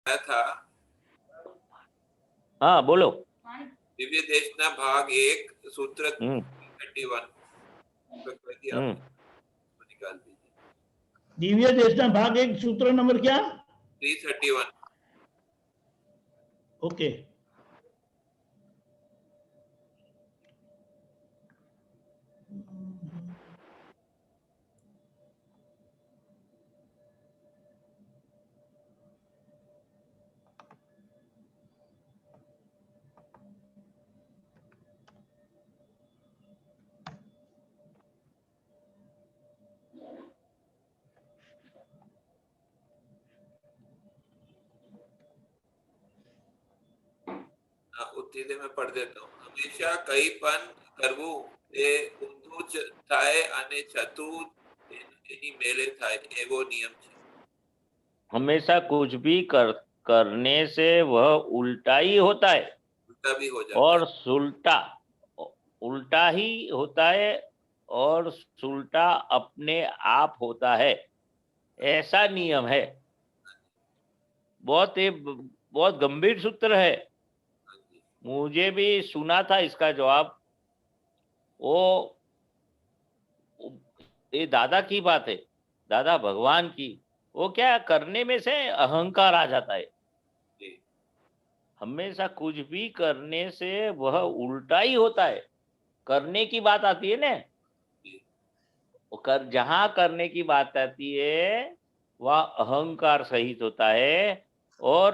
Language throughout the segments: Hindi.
आया था हाँ बोलो। दिव्य देशना भाग 1 सूत्र 31 निकाल दीजिए। दिव्य देशना भाग 1 सूत्र नंबर क्या? 331। ओके। ઉત્તી મેં પઢ દેતા હું। હંમેશા કઈ પણ કરવું એ ઊંધું થાય અને છતું એની મેલે થાય એવો નિયમ છે। हमेशा कुछ भी करने से वह उल्टा ही होता है उल्टा भी हो जाता और है। उल्टा ही होता है और सुलटा अपने आप होता है, ऐसा नियम है। बहुत गंभीर सूत्र है। मुझे भी सुना था इसका जवाब। वो ये दादा की बात है, दादा भगवान की। वो क्या करने में से अहंकार आ जाता है। हमेशा कुछ भी करने से वह उल्टा ही होता है। करने की बात आती है ना, जहां करने की बात आती है वह अहंकार सहित होता है और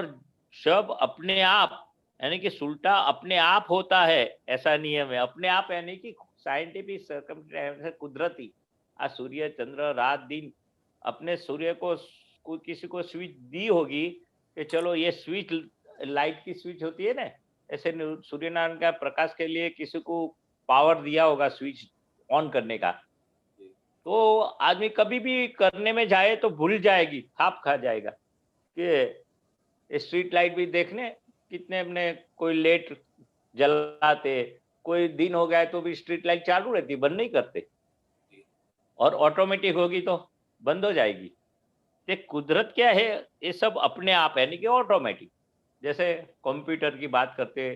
सब अपने आप यानी कि सुलटा अपने आप होता है, ऐसा नियम है। अपने आप यानी कि साइंटिफिक सर्कमस्टेंस, कुदरती। आज सूर्य चंद्र रात दिन अपने सूर्य को किसी को स्विच दी होगी कि चलो ये स्विच, लाइट की स्विच होती है ना, ऐसे सूर्य नारायण का प्रकाश के लिए किसी को पावर दिया होगा स्विच ऑन करने का। तो आदमी कभी भी करने में जाए तो भूल जाएगी, खाप खा जाएगा कि स्ट्रीट लाइट भी देखने कितने अपने कोई लेट जलाते, कोई दिन हो गया तो भी स्ट्रीट लाइट चालू रहती, बंद नहीं करते। और ऑटोमेटिक होगी तो बंद हो जाएगी। ये कुदरत क्या है, ये सब अपने आप यानी कि ऑटोमेटिक। जैसे कंप्यूटर की बात करते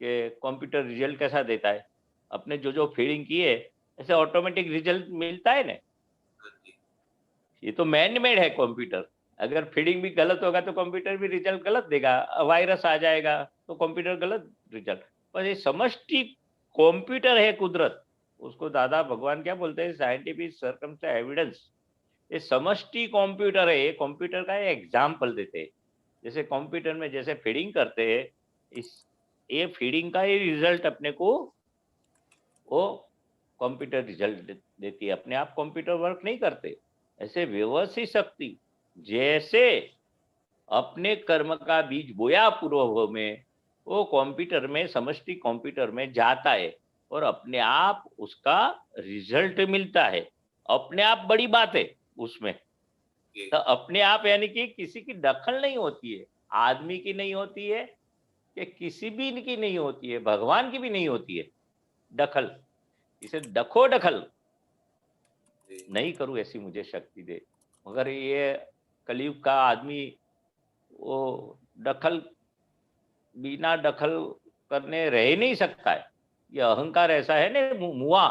कि कंप्यूटर रिजल्ट कैसा देता है, अपने जो जो फीडिंग की है ऐसे ऑटोमेटिक रिजल्ट मिलता है ना। ये तो मैन मेड है कंप्यूटर। अगर फीडिंग भी गलत होगा तो कंप्यूटर भी रिजल्ट गलत देगा। वायरस आ जाएगा तो कंप्यूटर गलत रिजल्ट। पर ये समष्टि कंप्यूटर है कुदरत, उसको दादा भगवान क्या बोलते हैं, साइंटिफिक सर्कमस्टेंस एविडेंस। ये समष्टि कंप्यूटर है। ये कंप्यूटर का एग्जाम्पल देते हैं। जैसे कंप्यूटर में जैसे फीडिंग करते हैं, इस ये फीडिंग का ही रिजल्ट अपने को वो कंप्यूटर रिजल्ट देती है। अपने आप कंप्यूटर वर्क नहीं करते। ऐसे व्यवस्थित शक्ति जैसे अपने कर्म का बीज बोया पूर्व में, वो कंप्यूटर में, समष्टि कंप्यूटर में जाता है और अपने आप उसका रिजल्ट मिलता है। अपने आप बड़ी बात है उसमें। तो अपने आप यानी कि किसी की दखल नहीं होती है, आदमी की नहीं होती है कि किसी भी की नहीं होती है, भगवान की भी नहीं होती है दखल। इसे दखो दखल नहीं करूं ऐसी मुझे शक्ति दे। मगर ये कलयुग का आदमी वो दखल, बिना दखल करने रह ही नहीं सकता है। ये अहंकार ऐसा है ना, मुआ,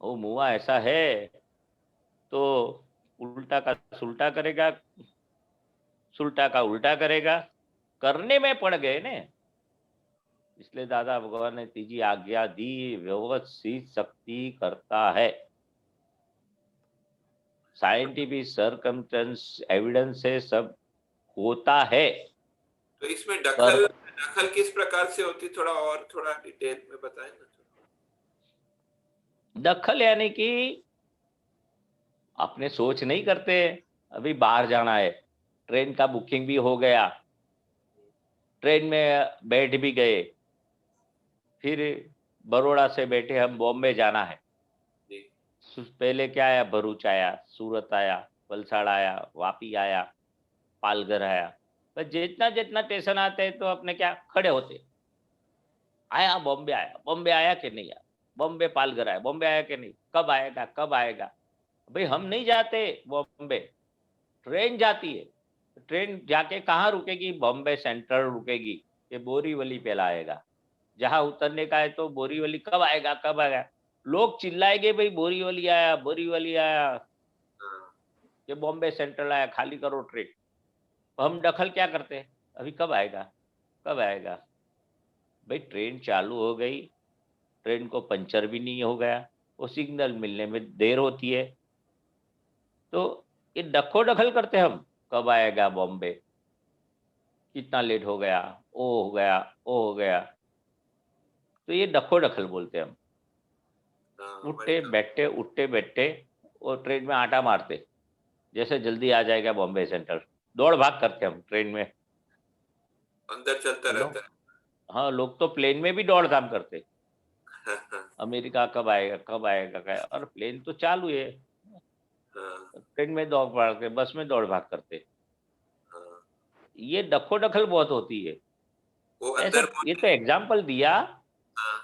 वो मुआ ऐसा है तो उल्टा का सुलटा करेगा, सुलटा का उल्टा करेगा। करने में पड़ गए ने। इसलिए दादा भगवान ने तीजी आज्ञा दी, व्यवस्थित शक्ति करता है। साइंटिफिक सर्कमस्टेंस एविडेंस से सब होता है। तो इसमें दखल किस प्रकार से होती, थोड़ा डिटेल में बताएं ना। दखल यानी कि अपने सोच नहीं करते, अभी बाहर जाना है, ट्रेन का बुकिंग भी हो गया, ट्रेन में बैठ भी गए, फिर बड़ौदा से बैठे हम बॉम्बे जाना है। पहले क्या आया, भरूच आया, सूरत आया, वलसाड़ आया, वापी आया, पालघर आया। पर जितना जितना स्टेशन आते हैं तो अपने क्या खड़े होते, आया बॉम्बे आया कि नहीं आया, बॉम्बे पालघर आया, बॉम्बे आया कि नहीं, कब आएगा कब आएगा। भाई हम नहीं जाते बॉम्बे, ट्रेन जाती है। ट्रेन जाके कहाँ रुकेगी? बॉम्बे सेंट्रल रुकेगी, ये बोरीवली पे लाएगा। जहाँ उतरने का है तो बोरीवली कब आएगा, कब आएगा? लोग चिल्लाएंगे भाई बोरीवली आया, बोरीवली आया, हाँ, ये बॉम्बे सेंट्रल आया, खाली करो ट्रेन। तो हम दखल क्या करते हैं? अभी कब आएगा, कब आएगा? भाई ट्रेन चालू हो गई, ट्रेन को पंचर भी नहीं हो गया, वो सिग्नल मिलने में देर होती है, तो ये दखल करते हम, कब आएगा बॉम्बे, कितना लेट हो गया, ओ हो गया, ओ हो गया, तो ये दखल बोलते हैं हम। हाँ, उठते बैठते और ट्रेन में आटा मारते, जैसे जल्दी आ जाएगा बॉम्बे सेंट्रल, दौड़ भाग करते हम ट्रेन में। अंदर चलता रहता है। हाँ, लोग तो प्लेन में भी दौड़ धाम करते, हाँ, अमेरिका कब आएगा, कब आएगा, और प्लेन तो चालू है, ट्रेन में दौड़ भागते, बस में दौड़ भाग करते। हाँ। ये दखल बहुत होती है। वो ऐसा, अंदर ये तो एग्जाम्पल दिया। हाँ,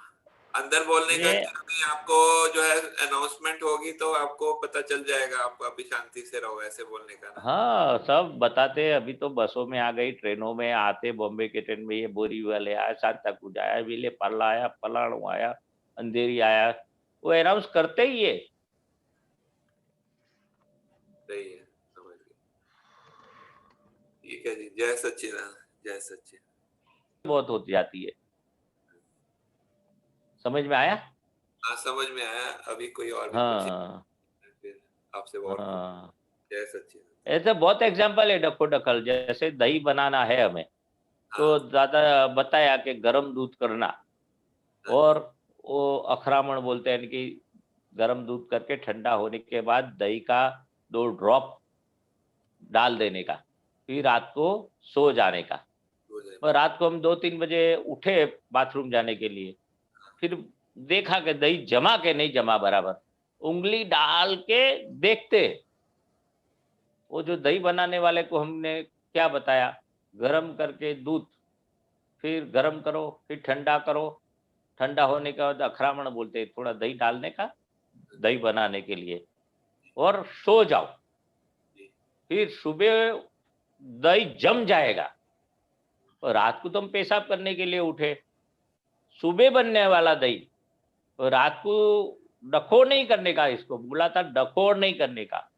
अंदर बोलने का ये क्या कि आपको जो है अनाउंसमेंट होगी तो आपको पता चल जाएगा, आप अभी शांति से रहो, ऐसे बोलने का ना। हाँ, सब बताते हैं। अभी तो बसों में आ गई, ट्रेनों में आते, बॉम्बे के ट्रेन में ये बोरीवली आया, सांताक्रूज आया, विले पार्ला आया, पलाणू आया, अंधेरी आया, वो अनाउंस करते ही है। सही है, समझ गए। ठीक है जी, जय सच्चिदानंद, जय सच्चिदानंद। बहुत हो जाती है। समझ में आया? हाँ, समझ में आया। अभी कोई और भी पूछे हाँ फिर आपसे और पूछ। हाँ, जय सच्चिदानंद। ऐसे बहुत एग्जाम्पल है दखल। जैसे दही बनाना है हमें, तो हाँ, दादा बताया कि गरम दूध करना, हाँ, और वो अखरामण बोलते हैं कि गरम दूध करके ठंडा होने के बाद दही का 2 ड्रॉप डाल देने का, फिर रात को सो जाने का। हो जाए। और रात को हम 2-3 बजे उठे बाथरूम जाने के लिए, फिर देखा कि दही जमा के नहीं जमा बराबर, उंगली डाल के देखते। वो जो दही बनाने वाले को हमने क्या बताया, गरम करके दूध, फिर गरम करो, फिर ठंडा करो, ठंडा होने के बाद अखरामण बोलते हैं, थोड़ा दही डालने का दही बनाने के लिए, और सो जाओ। फिर सुबह दही जम जाएगा, और रात को तो हम पेशाब करने के लिए उठे, सुबह बनने वाला दही, और रात को डकोर नहीं करने का, इसको बोला था डकोर नहीं करने का।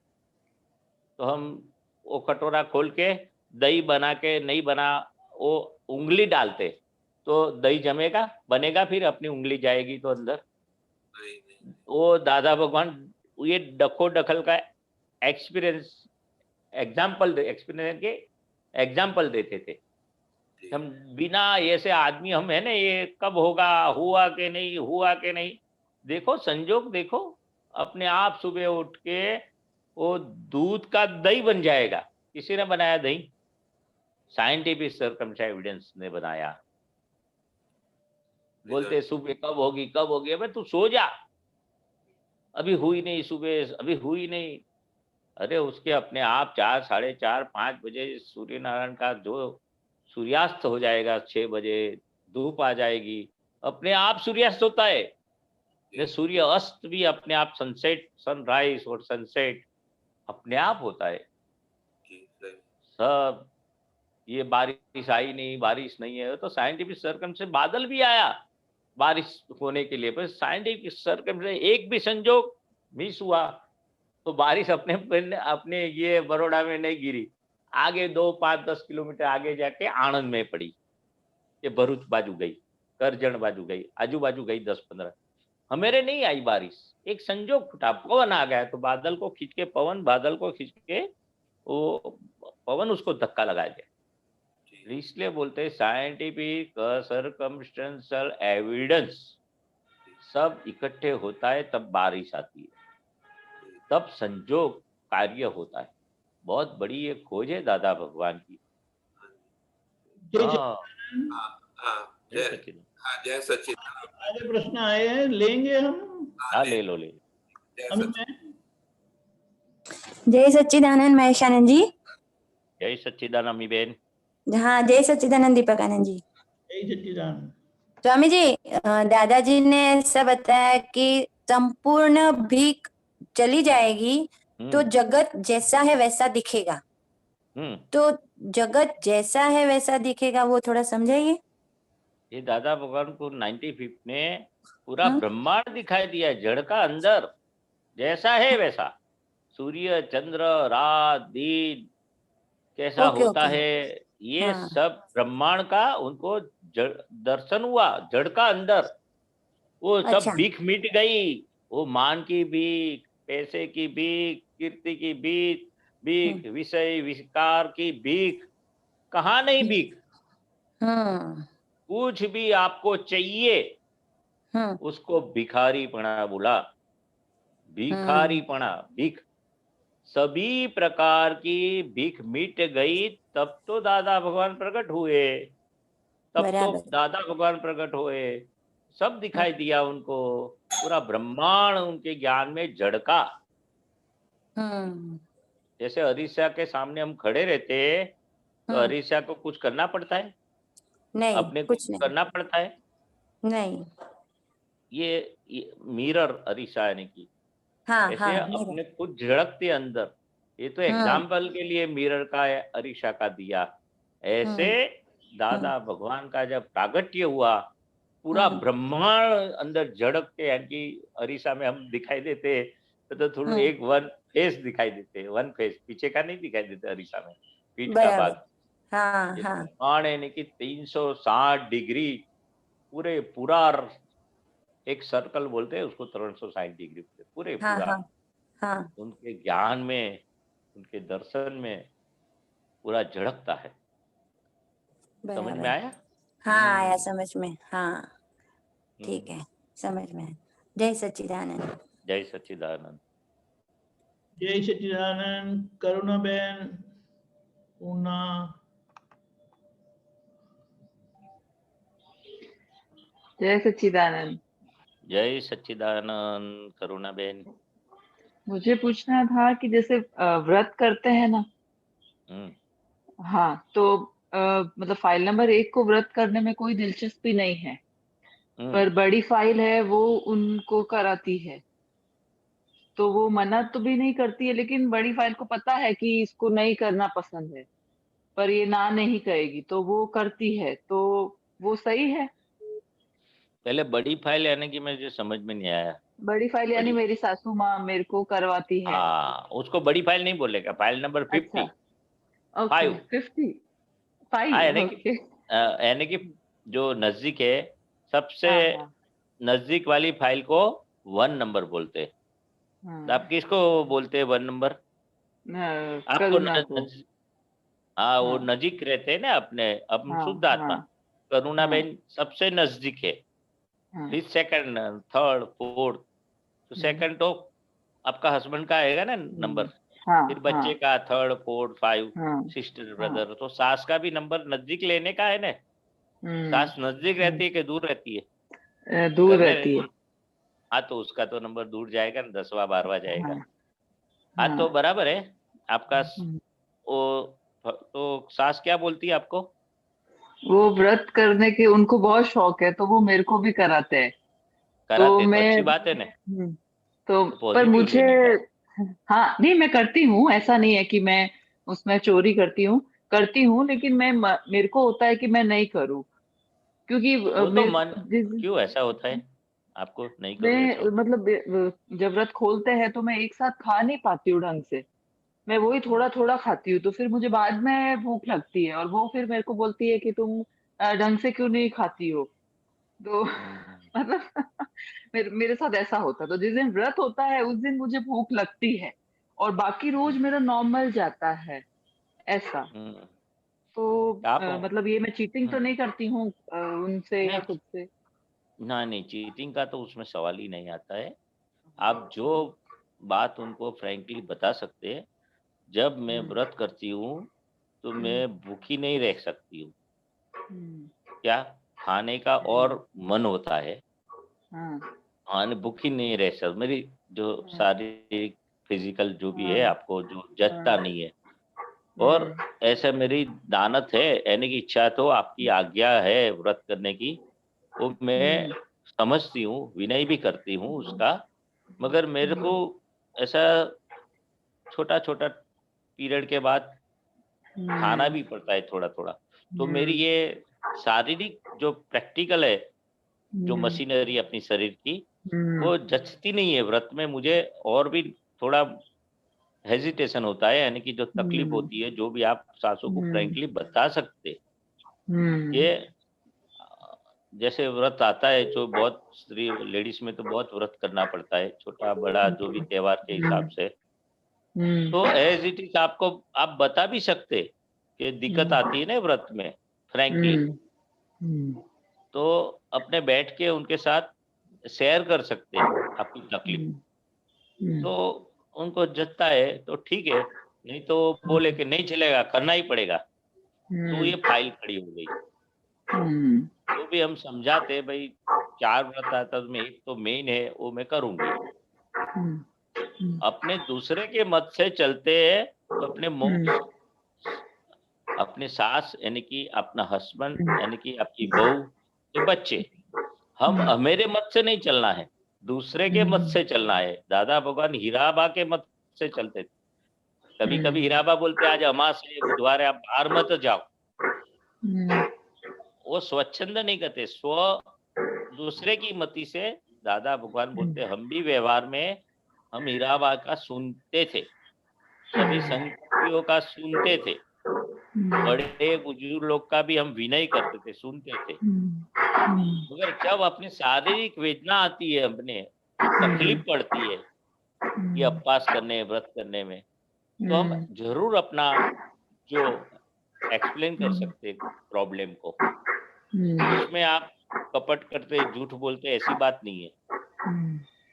तो हम वो कटोरा खोल के दही बना के नहीं बना, वो उंगली डालते तो दही जमेगा, बनेगा, फिर अपनी उंगली जाएगी तो अंदर। नहीं। वो दादा भगवान ये दखल का एक्सपीरियंस एक्सपीरियंस के एग्जाम्पल देते थे। ठीक। हम बिना ऐसे आदमी हम है ना, ये कब होगा, हुआ कि नहीं, हुआ कि नहीं, देखो संजोग देखो, अपने आप सुबह उठ के वो दूध का दही बन जाएगा। किसी ने बनाया दही? साइंटिफिक सर्कमस्टेंस एविडेंस ने बनाया। बोलते सुबह कब होगी, कब होगी, अबे तू सो जा, अभी हुई नहीं सुबह, अभी हुई नहीं। अरे उसके अपने आप 4, 4:30, 5 बजे सूर्य नारायण का जो सूर्यास्त हो जाएगा, 6 बजे धूप आ जाएगी, अपने आप सूर्यास्त होता है। ये सूर्य अस्त भी अपने आप, सनसेट, सनराइज और सनसेट अपने आप होता है सब। ये बारिश आई नहीं, बारिश नहीं है, तो साइंटिफिक सर्कम से बादल भी आया बारिश होने के लिए, पर साइंटिफिक सर्कम से एक भी संजोग मिस हुआ तो बारिश अपने ये बड़ौदा में नहीं गिरी, आगे 2, 5, 10 किलोमीटर आगे जाके आणंद में पड़ी, ये भरूच बाजू गई, करजण बाजू गई, आजू बाजू गई 10-15। हमारे नहीं आई बारिश, एक संजोग फुटा, पवन आ गया, तो बादल को खींच के, पवन बादल को खींच के, वो पवन उसको धक्का लगा दिया। इसलिए बोलते हैं साइंटिफिक सर्कमस्टेंशियल एविडेंस सब इकट्ठे होता है तब बारिश आती है, तब संजोग कार्य होता है। बहुत बड़ी ये खोज है दादा भगवान की। जय सच्चिदानंद। आगे प्रश्न आए हैं, लेंगे हम। हाँ, ले लो। जय सच्चिदानंद महेश आनंद जी। जय सच्चिदानंद अम्मी बेन। हाँ, जय सच्चिदानंद दीपक आनंद जी। जय सच्चिदानंद। स्वामी जी, दादाजी ने ऐसा बताया कि संपूर्ण भीख चली जाएगी तो जगत जैसा है वैसा दिखेगा। तो जगत जैसा है वैसा दिखेगा, वो थोड़ा समझाइए। ये दादा भगवान को 95 ने पूरा हम्म। ब्रह्मांड दिखाई दिया है, जड़ का अंदर जैसा है वैसा, सूर्य चंद्र रात दिन कैसा ओके होता ओके। है, ये हाँ सब ब्रह्मांड का उनको दर्शन हुआ जड़ का अंदर। वो सब अच्छा। भीख मिट गई, वो मान की भीख, पैसे की भीख, कीर्ति की भीख, हम्म भीख विषय विकार की भीख, कहाँ नहीं हम्म भीख। हम्म कुछ भी आपको चाहिए हम्म उसको भिखारीपना बोला, हम्म, भिखारीपना भीख। सभी प्रकार की भीख मिट गई, तब तो दादा भगवान प्रकट हुए, तब तो बराबर। दादा भगवान प्रकट हुए, सब हम्म दिखाई दिया उनको, पूरा ब्रह्मांड उनके ज्ञान में झड़का। हम्म जैसे हरीशा के सामने हम खड़े रहते हैं, तो हम्म, हरीशा को कुछ करना पड़ता है, नहीं अपने को कुछ कुछ नहीं। करना पड़ता है। नहीं। ये मिरर हरीशा यानी कि हाँ ऐसे हाँ मेरा। अपने खुद झड़कते अंदर। ये तो हम्म एग्जाम्पल के लिए मिरर का अरीशा का दिया। ऐसे हम्म हम्म दादा भगवान का जब प्रागट्य हुआ, पूरा हम्म ब्रह्मांड अंदर झड़कते, यानी कि अरीसा में हम दिखाई देते तो थोड़ा हम्म, एक वन फेस दिखाई देते, वन फेस, पीछे का नहीं दिखाई देता अरीसा में, पीठ का बराबर। भाग। हाँ ये हाँ ब्रह्मांड यानी कि 360 डिग्री पूरे पूरा, एक सर्कल बोलते हैं उसको, 360 डिग्री पूरे पूरे हाँ पूरा हाँ हाँ उनके ज्ञान में, उनके दर्शन में पूरा झड़कता है। समझ में बराबर। आया? हाँ आया हम्म। समझ में। हाँ ठीक हम्म। है, समझ में आया। जय सच्चिदानंद। जय सच्चिदानंद। जय सच्चिदानंद। करुणाबेन, पूना। जय सच्चिदानंद। जय सच्चिदानंद करुणा बेन। मुझे पूछना था कि जैसे व्रत करते हैं ना। हम्म। हाँ तो मतलब फाइल नंबर 1 को व्रत करने में कोई दिलचस्पी नहीं है, हम्म। पर बड़ी फाइल है वो उनको कराती है। तो वो मना तो भी नहीं करती है, लेकिन बड़ी फाइल को पता है कि इसको नहीं करना पसंद है, पर ये ना नहीं कहेगी तो वो करती है, तो वो सही है। पहले बड़ी फाइल यानी कि मुझे समझ में नहीं आया। बड़ी फाइल यानी बड़ी, मेरी सासू माँ मेरे को करवाती है। हाँ उसको बड़ी फाइल नहीं बोलेगा, फाइल नंबर अच्छा। 50, ओके 5। 55। हाँ यानी कि ओके। यानी कि जो नजदीक है, सबसे हाँ हाँ नजदीक वाली फाइल को 1 नंबर बोलते हैं। तो हाँ। आप किसको बोलते हैं 1 नंबर? आपको करुणा को। हाँ वो हाँ नजीक रहते हैं ना अपने, हम हाँ शुद्ध आत्मा। हाँ करुणा हाँ बहन सबसे नजदीक है, हाँ। फिर सेकंड, थर्ड, फोर्थ। तो हम्म, सेकंड तो आपका हस्बैंड का आएगा ना नंबर, हम्म, हाँ फिर हाँ बच्चे का थर्ड फोर्थ 5, हाँ सिस्टर हाँ। ब्रदर। तो सास का भी नंबर नजदीक लेने का है ना। हम्म सास नजदीक हम्म, रहती है कि दूर रहती है? दूर घर में रहती है। रहती है। हाँ तो उसका तो नंबर दूर जाएगा ना, 10वां 12वां जाएगा। हाँ हाँ तो हाँ। बराबर है आपका। हम्म, वो तो सास क्या बोलती है आपको? वो व्रत करने के उनको बहुत शौक है, तो वो मेरे को भी कराते हैं। तो कराते तो मैं अच्छी बात है ना, तो तो पर पॉजिटिव मुझे, लेने का। हाँ नहीं मैं करती हूँ, ऐसा नहीं है कि मैं उसमें चोरी करती हूँ, लेकिन मेरे को होता है कि मैं नहीं करूँ, क्योंकि वो तो मेरे मन, को क्यों ऐसा होता है आपको नहीं करूँ ऐसा मैं होता मतलब जब व्रत खोलते हैं तो मैं एक साथ खा नहीं पाती हूँ ढंग से। मैं वही है? थोड़ा थोड़ा खाती हूँ, तो फिर मुझे बाद में भूख लगती है, और वो फिर मेरे को बोलती है कि तुम ढंग से क्यों नहीं खाती हो। तो हम्म। मतलब मेरे साथ ऐसा होता है, तो जिस दिन व्रत होता है उस दिन मुझे भूख लगती है, और बाकी रोज मेरा नॉर्मल जाता है ऐसा। हम्म। तो आप मतलब ये मैं चीटिंग तो नहीं करती हूँ उनसे या नहीं, खुद से। ना नहीं, चीटिंग का तो उसमें सवाल ही नहीं आता है। आप जो बात उनको फ्रैंकली बता सकते हैं, जब मैं हम्म व्रत करती हूँ तो हम्म मैं भूखी नहीं रह सकती हूँ। हम्म क्या खाने का और मन होता है, हाँ खाने भूखी नहीं रह सकती। मेरी जो हाँ शारीरिक फिजिकल जो भी है, हाँ आपको जो जचता हाँ नहीं है। और हम्म ऐसे मेरी दानत है, यानी कि इच्छा तो आपकी आज्ञा है व्रत करने की, वो मैं हम्म समझती हूँ, विनय भी करती हूँ उसका। मगर मेरे को हम्म ऐसा छोटा छोटा पीरियड के बाद खाना भी पड़ता है थोड़ा थोड़ा। तो मेरी ये शारीरिक जो प्रैक्टिकल है, जो मशीनरी अपनी शरीर की, वो जचती नहीं है व्रत में मुझे। और भी थोड़ा हेजिटेशन होता है, यानी कि जो तकलीफ होती है, जो भी आप सासू को फ्रैंकली बता सकते। ये जैसे व्रत आता है, जो बहुत स्त्री लेडीज में तो बहुत व्रत करना पड़ता है, छोटा बड़ा जो भी त्योहार के हिसाब से। तो एज इट इज आपको आप बता भी सकते कि दिक्कत आती है ना व्रत में, फ्रैंकली। तो अपने बैठ के उनके साथ शेयर कर सकते हैं आपकी तकलीफ। तो उनको जचता है तो ठीक है, नहीं तो बोले कि नहीं चलेगा, करना ही पड़ेगा, तो ये फाइल खड़ी हो गई। तो भी हम समझाते भाई 4 व्रत आता है, एक तो मेन है वो मैं करूंगी। अपने दूसरे के मत से चलते हैं तो अपने मोक्ष, अपने सास यानी कि अपना हस्बैंड यानी कि आपकी बहू के बच्चे, मेरे मत से नहीं चलना है, दूसरे के मत से चलना है। दादा भगवान हीराबा के मत से चलते थे। कभी कभी हीराबा बोलते आज अमास है, बुधवार है, आप बाहर मत जाओ। वो स्वच्छंद नहीं करते, दूसरे की मति से। दादा भगवान बोलते हम भी व्यवहार में हम हीराबा का सुनते थे, सभी संगियों का सुनते थे, बड़े बुजुर्ग लोग का भी हम विनय करते थे, सुनते थे। मगर जब अपनी शारीरिक वेदना आती है, अपने तकलीफ पड़ती है ये उपवास करने व्रत करने में, तो हम जरूर अपना जो एक्सप्लेन कर सकते प्रॉब्लम को। उसमें आप कपट करते, झूठ बोलते, ऐसी बात नहीं है।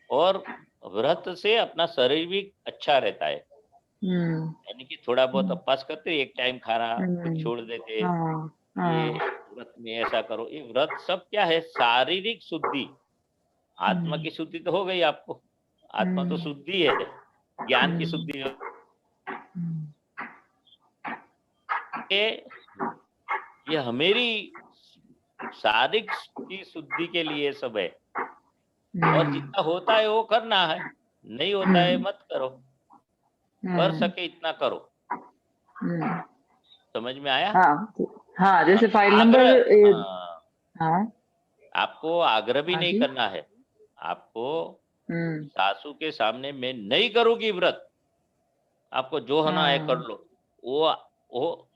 और व्रत से अपना शरीर भी अच्छा रहता है, यानी कि थोड़ा बहुत उपवास करते, एक टाइम खाना फिर छोड़ देते। ये व्रत में ऐसा करो, ये व्रत सब क्या है, शारीरिक शुद्धि। आत्मा की शुद्धि तो हो गई आपको, आत्मा तो शुद्धि है, ज्ञान की शुद्धि है। ये हमारी शारीरिक की शुद्धि के लिए सब है। और जितना होता है वो करना है, नहीं होता है मत करो, कर सके इतना करो। समझ में आया? हाँ, जैसे फाइल नंबर आपको आग्रह भी नहीं करना है। आपको सासू के सामने मैं नहीं करूंगी व्रत, आपको जो होना है कर लो, वो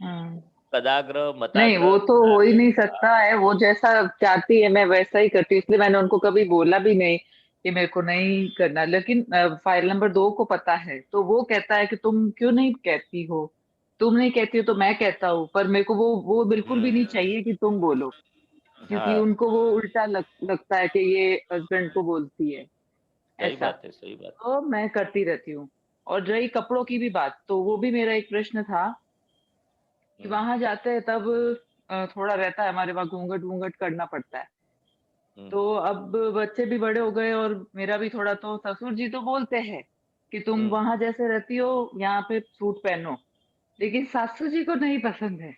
कदाग्रह मताग्रह नहीं, वो तो हो ही नहीं सकता है। वो जैसा चाहती है मैं वैसा ही करती हूँ, इसलिए मैंने उनको कभी बोला भी नहीं कि मेरे को नहीं करना। लेकिन फाइल नंबर 2 को पता है, तो वो कहता है कि तुम क्यों नहीं कहती हो, तुम नहीं कहती हो तो मैं कहता हूँ। पर मेरे को वो बिल्कुल भी नहीं चाहिए कि तुम बोलो, क्योंकि उनको वो उल्टा लगता है कि ये हस्बैंड को बोलती है। सही ऐसा बात है, सही बात। तो मैं करती रहती हूँ। और रही कपड़ों की भी बात, तो वो भी मेरा एक प्रश्न था कि वहां जाते हैं तब थोड़ा रहता है हमारे वहाँ, घूंघट वूंघट करना पड़ता है। तो अब बच्चे भी बड़े हो गए और मेरा भी थोड़ा, तो ससुर जी तो बोलते हैं कि तुम वहां जैसे रहती हो यहाँ पे सूट पहनो, लेकिन सासू जी को नहीं पसंद है।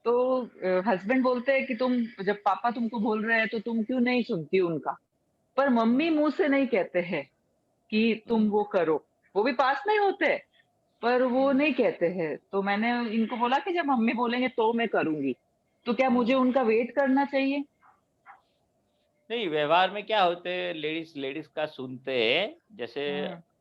तो हस्बैंड बोलते हैं कि तुम, जब पापा तुमको बोल रहे हैं तो तुम क्यों नहीं सुनती उनका। पर मम्मी मुंह से नहीं कहते हैं कि तुम वो करो, वो भी पास नहीं होते, पर वो नहीं कहते हैं। तो मैंने इनको बोला कि जब मम्मी बोलेंगे तो मैं करूंगी, तो क्या मुझे उनका वेट करना चाहिए? नहीं, व्यवहार में क्या होते हैं, लेडीज का सुनते हैं। जैसे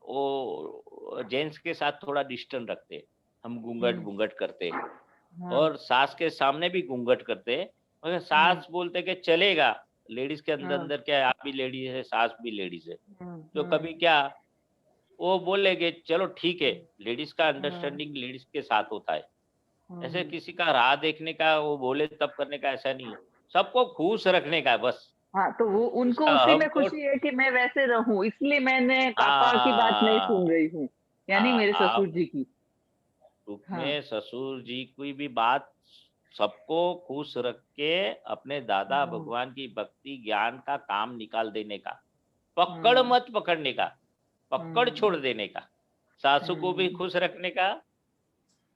वो जेंट्स के साथ थोड़ा डिस्टेंस रखते हैं, हम घूंघट करते हैं, और सास के सामने भी घूंघट करते हैं। मगर सास बोलते कि चलेगा, लेडीज के अंदर अंदर क्या है, आप भी लेडीज है, सास भी लेडीज है, तो कभी क्या वो बोलेगे चलो ठीक है। लेडीज का अंडरस्टैंडिंग लेडीज के साथ होता है। ऐसे किसी का राह देखने का, वो बोले तब करने का ऐसा नहीं है, सबको खुश रखने का है बस। हाँ, तो वो उनको उसका उसी में हमको खुशी है कि मैं वैसे रहूं, इसलिए मैंने पापा की बात नहीं सुन रही हूँ, यानी मेरे ससुर आप जी की। रूप हाँ। में ससुर जी की भी बात, सबको खुश रख के अपने दादा भगवान की भक्ति ज्ञान का काम निकाल देने का, पकड़ मत पकड़ने का, पकड़ छोड़ देने का, सासू को भी खुश रखने का,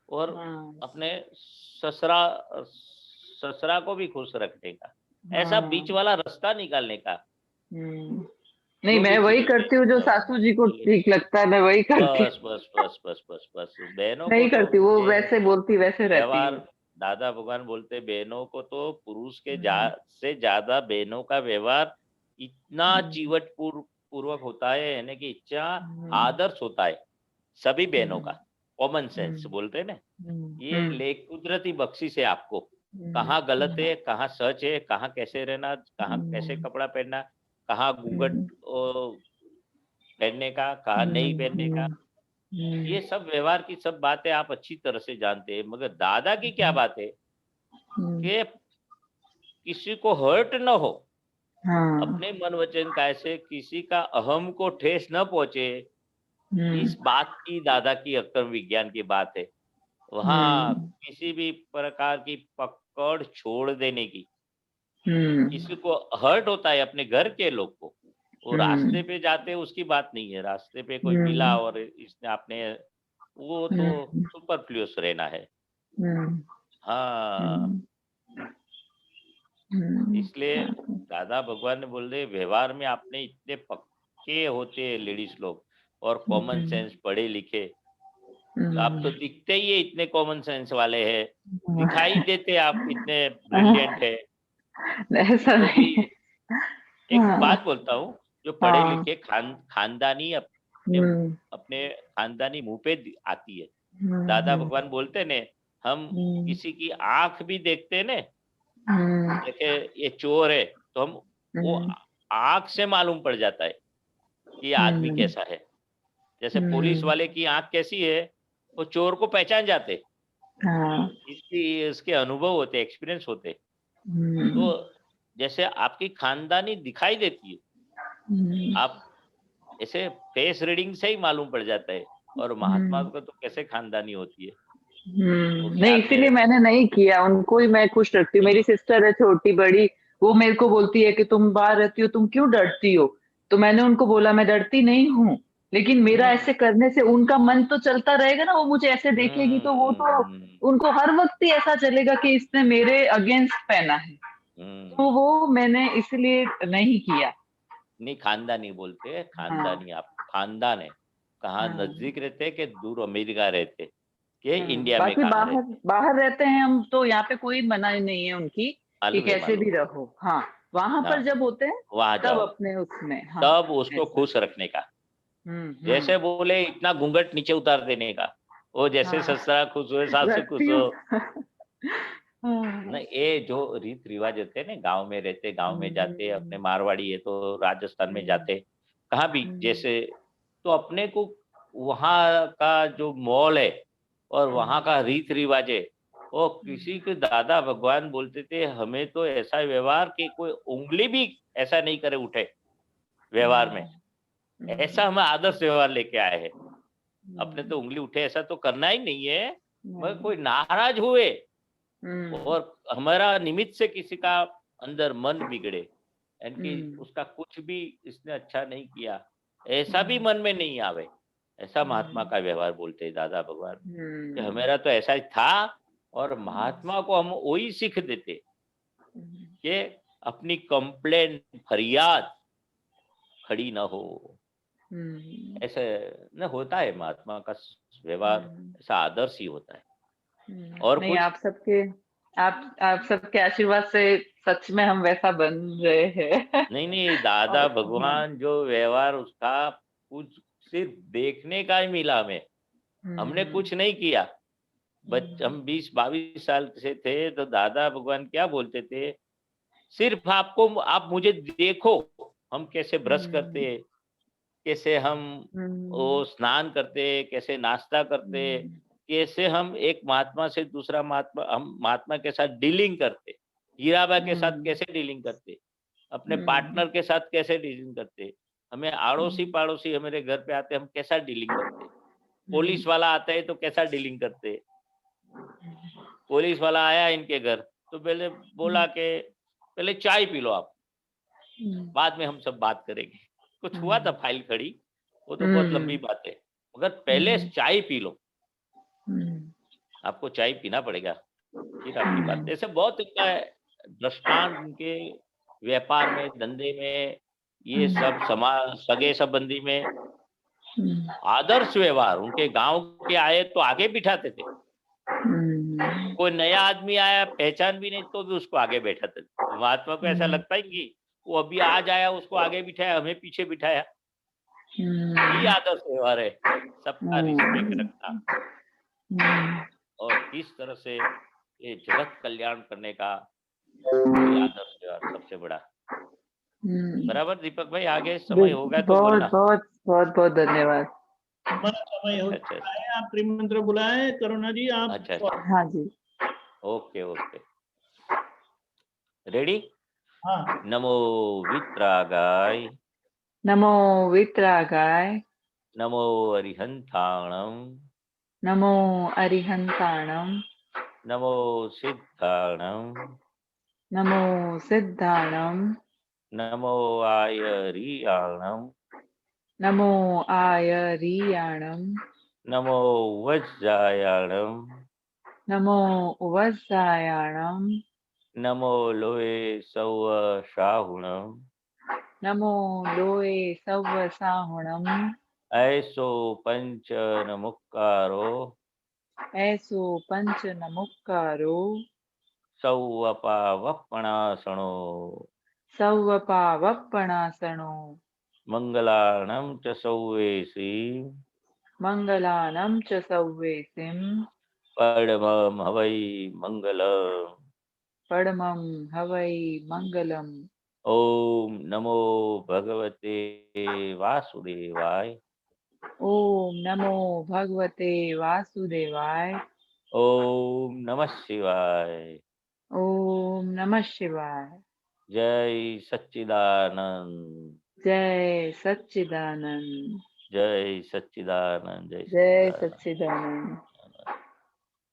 और अपने ससुरा ससुरा को भी खुश रखने का, ऐसा बीच वाला रास्ता निकालने का। नहीं, जो मैं भी वही चीजें करती हूँ जो बस सासू जी को बोलिए। ठीक लगता है, मैं वही करती बस बस बस बस बस बस बहनों हूँ। को नहीं तो करती, वो ये वैसे बोलती वैसे रहती व्यवहार, हूँ। दादा भगवान बोलते बहनों को तो पुरुष के हम्म, से ज्यादा बहनों का व्यवहार इतना हम्म, चिवट पूर्वक होता है, यानी कि इतना हम्म, आदर्श होता है सभी बहनों का। हम्म, कॉमन सेंस हम्म, बोलते हैं ना, ये हम्म, ले कुदरती बख्शिश है आपको। हम्म, कहाँ गलत है, कहाँ सच है, कहाँ कैसे रहना, कहाँ कैसे हम्म, कपड़ा पहनना, कहाँ घूंघट हम्म, पहनने का, कहाँ नहीं हम्म, पहनने का, हम्म, ये सब व्यवहार की सब बातें आप अच्छी तरह से जानते हैं। मगर दादा की क्या बात है हम्म, कि किसी को हर्ट न हो, हाँ, अपने मन वचन काय से किसी का अहम को ठेस न पहुंचे, हम्म, इस बात की दादा की अक्कम विज्ञान की बात है। वहाँ हम्म, किसी भी प्रकार की पकड़ छोड़ देने की, हम्म, किसी को हर्ट होता है अपने घर के लोग को, वो रास्ते हम्म, पे जाते उसकी बात नहीं है, रास्ते पे कोई मिला हम्म, और इसने आपने, वो तो हम्म, सुपरफ्लुअस रहना है। हम्म, हाँ, हम्म, हम्म, इसलिए दादा भगवान ने बोले व्यवहार में आपने इतने पक्के होते हैं लेडीज लोग और कॉमन सेंस पढ़े लिखे, आप तो दिखते ही है इतने कॉमन सेंस वाले हैं, दिखाई देते आप इतने ब्रिलियंट है। ऐसा जो भी नहीं। एक हाँ, बात बोलता हूँ, जो पढ़े हाँ, लिखे खानदानी अपने हम्म, अपने खानदानी मुंह पे आती है। दादा हम्म, भगवान बोलते ने, हम हम्म, किसी की आंख भी देखते ने, हम्म, देखे ये चोर है तो हम वो हम्म, आंख से मालूम पड़ जाता है कि ये आदमी हम्म, कैसा है। जैसे पुलिस हम्म, वाले की आंख कैसी है, वो चोर को पहचान जाते, हाँ, इसकी इसके अनुभव होते, एक्सपीरियंस होते। तो हम्म, जैसे आपकी खानदानी दिखाई देती है, हम्म, आप ऐसे फेस रीडिंग से ही मालूम पड़ जाता है। और महात्मा हम्म, को तो कैसे खानदानी होती है, वो नहीं, ज्ञान में इसीलिए रहते हैं। मैंने नहीं किया, उनको ही मैं खुश रखती हूँ। नहीं मेरी नहीं, सिस्टर है छोटी बड़ी, वो मेरे को बोलती है कि तुम बाहर रहती हो, तुम क्यों डरती हो? तो मैंने उनको बोला मैं डरती नहीं हूँ, लेकिन मेरा हम्म ऐसे करने से उनका मन तो चलता रहेगा ना, वो मुझे ऐसे देखेगी तो वो तो हम्म उनको हर वक्त ही ऐसा चलेगा कि इसने मेरे अगेंस्ट पहना है। हम्म। तो वो मैंने इसलिए नहीं किया। नहीं, खानदानी बोलते हैं, हाँ, खानदानी, आप खानदान है, कहाँ हाँ, नजदीक रहते कि दूर अमेरिका रहते कि हाँ, इंडिया में बाकी कहाँ बाहर रहते। बाहर रहते हैं हम तो यहाँ पे कोई मनाही नहीं है उनकी कि मालूम है, कैसे मालूम भी है। रहो। हाँ, वहां हाँ, पर जब होते हैं वहां तब जाओ, अपने उसमें, हाँ, तब उसको ऐसा। खुश रखने का, हम्म, जैसे बोले इतना घूंघट नीचे उतार देने का, वो जैसे हाँ, ससुरा खुश हुए सासू रखती खुश हूँ। हो। हाँ, नहीं, ये जो रीत रिवाज होते हैं ना, गांव में रहते, गांव में जाते, अपने हम्म, मारवाड़ी है तो राजस्थान में हम्म, जाते, कहाँ भी हम्म, जैसे, तो अपने को वहाँ का जो मॉल है और वहाँ का रीत रिवाज है, वो किसी के दादा भगवान बोलते थे हमें तो ऐसा व्यवहार कि कोई उंगली भी ऐसा नहीं करे उठे व्यवहार में, ऐसा हम आदर्श व्यवहार लेके आए हैं। अपने तो उंगली उठे ऐसा तो करना ही नहीं है, मगर कोई नाराज हुए हम्म, और हमारा निमित्त से किसी का अंदर मन बिगड़े, यानी कि हम्म, उसका कुछ भी इसने अच्छा नहीं किया, ऐसा भी मन में नहीं आवे, ऐसा महात्मा का व्यवहार बोलते हैं दादा भगवान, कि हमारा तो ऐसा ही था। और महात्मा को हम वही सीख देते कि अपनी कंप्लेन फरियाद खड़ी ना हो, ऐसे न होता है महात्मा का व्यवहार, ऐसा आदर्श ही होता है। और नहीं, कुछ आप सबके आशीर्वाद से सच में हम वैसा बन रहे हैं। नहीं, नहीं, दादा और हाँ, भगवान जो व्यवहार उसका, कुछ सिर्फ देखने का ही मिला हमें, हमने हम्म, कुछ नहीं किया। हम्म, हम 20-22 साल से थे तो दादा भगवान क्या बोलते थे, सिर्फ आपको, आप मुझे देखो, हम कैसे ब्रश करते, हम्म, कैसे हम वो हम्म, स्नान करते, कैसे नाश्ता करते, हम्म, कैसे हम एक महात्मा से दूसरा महात्मा, हम महात्मा के साथ डीलिंग करते, हीराबा के साथ हम्म, कैसे डीलिंग करते, अपने हम्म, पार्टनर के साथ कैसे डीलिंग करते, हमें आड़ोसी हम्म, पड़ोसी हमारे घर पे आते हम कैसा डीलिंग करते, हम्म, पुलिस वाला आता है तो कैसा डीलिंग करते। पुलिस वाला आया इनके घर तो पहले बोला कि पहले चाय पी लो आप, बाद में हम सब बात करेंगे। कुछ हुआ था फाइल खड़ी, वो तो बहुत लंबी हम्म, बात है, मगर पहले चाय पी लो, हम्म, आपको चाय पीना पड़ेगा, फिर आपकी बात। ऐसे बहुत इनका दृष्टांत उनके व्यापार में, धंधे में, ये सब समाज सगे संबंधी में आदर्श व्यवहार, उनके गांव के आए तो आगे बिठाते थे, कोई नया आदमी आया पहचान भी नहीं तो भी उसको आगे बैठाते थे। महात्मा को ऐसा लगता है कि वो अभी आज आया उसको आगे बिठाया, हमें पीछे बिठाया। ये आदर्श व्यवहार है, सबका रिस्पेक्ट रखना और किस तरह से ये जगत कल्याण करने का ये आदर्श व्यवहार सबसे बड़ा। बराबर दीपक भाई, आगे समय हो गया तो बहुत बोलना। बहुत बहुत बहुत धन्यवाद। हमारा समय हो अच्छा, चुका है, आप त्रिमंत्र बुलाए करुणा जी, आप अच्छा, हाँ जी, ओके ओके, रेडी। हाँ। नमो वित्रागाय, नमो वित्रागाय, नमो अरिहंताणम, नमो अरिहंताणम, नमो सिद्धाणम, नमो सिद्धाणम, नमो आयरियाणम, नमो आयरियाणम, नमो वज्रायाणम, नमो वज्रायाणम, नमो लोहे सौव शाहुणम, नमो लोये सव्वसाहुणम, ऐसो पंच नमुक्कारो, ऐसो पंच नमुक्कारो, सौवपावपणासणो, सव्वपावप्पणासनो, मंगलाणं च सौवेसी, मंगलानं च सव्वेसिं, परमं हवै मंगलम्। परमं हवै मंगलम्। ओम नमो भगवते वासुदेवाय, ओम नमो भगवते वासुदेवाय, ओम नमः शिवाय, ओम नमः शिवाय। जय सच्चिदानंद, जय सच्चिदानंद, जय सच्चिदानंद, जय जय सच्चिदानंद। सच्चिदानंद।